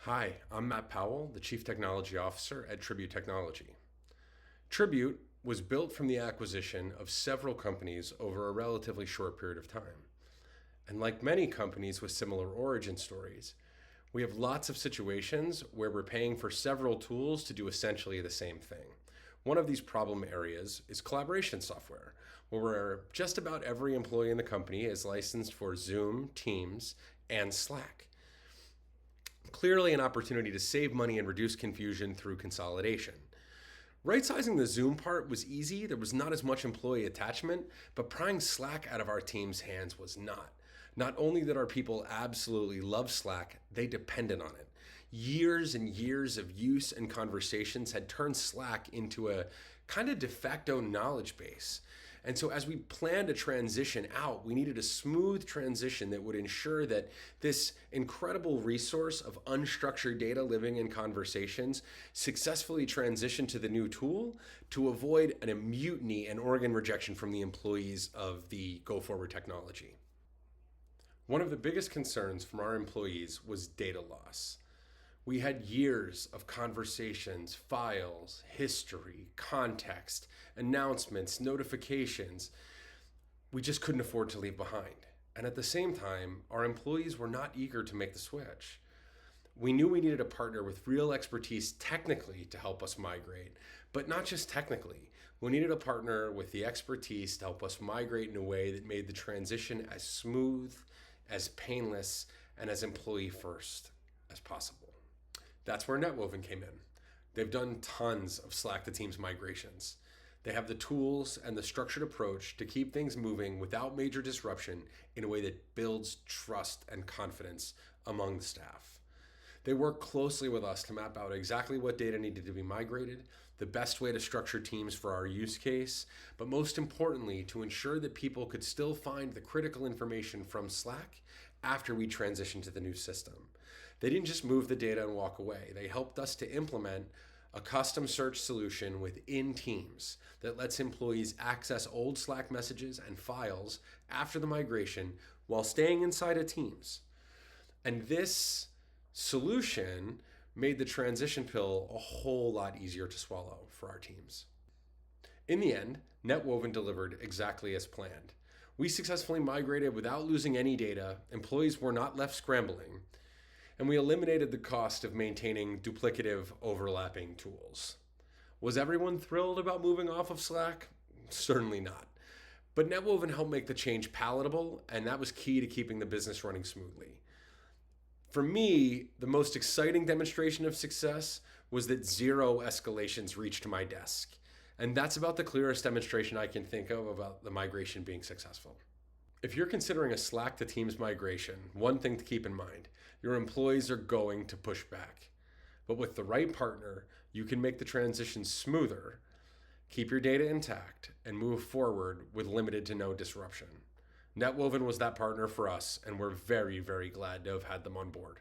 Hi, I'm Matt Powell, the Chief Technology Officer at Tribute Technology. Tribute was built from the acquisition of several companies over a relatively short period of time. And like many companies with similar origin stories, we have lots of situations where we're paying for several tools to do essentially the same thing. One of these problem areas is collaboration software, where just about every employee in the company is licensed for Zoom, Teams, and Slack. Clearly, an opportunity to save money and reduce confusion through consolidation. Right-sizing the Zoom part was easy. There was not as much employee attachment, but prying Slack out of our team's hands was not. Not only did our people absolutely love Slack, they depended on it. Years and years of use and conversations had turned Slack into a kind of de facto knowledge base. And so as we planned a transition out, we needed a smooth transition that would ensure that this incredible resource of unstructured data living in conversations successfully transitioned to the new tool to avoid a mutiny and organ rejection from the employees of the go-forward technology. One of the biggest concerns from our employees was data loss. We had years of conversations, files, history, context, announcements, notifications we just couldn't afford to leave behind. And at the same time, our employees were not eager to make the switch. We knew we needed a partner with real expertise technically to help us migrate, but not just technically. We needed a partner with the expertise to help us migrate in a way that made the transition as smooth, as painless, and as employee first as possible. That's where Netwoven came in. They've done tons of Slack to Teams migrations. They have the tools and the structured approach to keep things moving without major disruption in a way that builds trust and confidence among the staff. They work closely with us to map out exactly what data needed to be migrated, the best way to structure teams for our use case, but most importantly, to ensure that people could still find the critical information from Slack after we transitioned to the new system. They didn't just move the data and walk away. They helped us to implement a custom search solution within Teams that lets employees access old Slack messages and files after the migration while staying inside of Teams. And this solution made the transition pill a whole lot easier to swallow for our teams. In the end, Netwoven delivered exactly as planned. We successfully migrated without losing any data, employees were not left scrambling, and we eliminated the cost of maintaining duplicative, overlapping tools. Was everyone thrilled about moving off of Slack? Certainly not. But Netwoven helped make the change palatable, and that was key to keeping the business running smoothly. For me, the most exciting demonstration of success was that 0 escalations reached my desk. And that's about the clearest demonstration I can think of about the migration being successful. If you're considering a Slack to Teams migration, one thing to keep in mind, your employees are going to push back. But with the right partner, you can make the transition smoother, keep your data intact, and move forward with limited to no disruption. Netwoven was that partner for us, and we're very, very glad to have had them on board.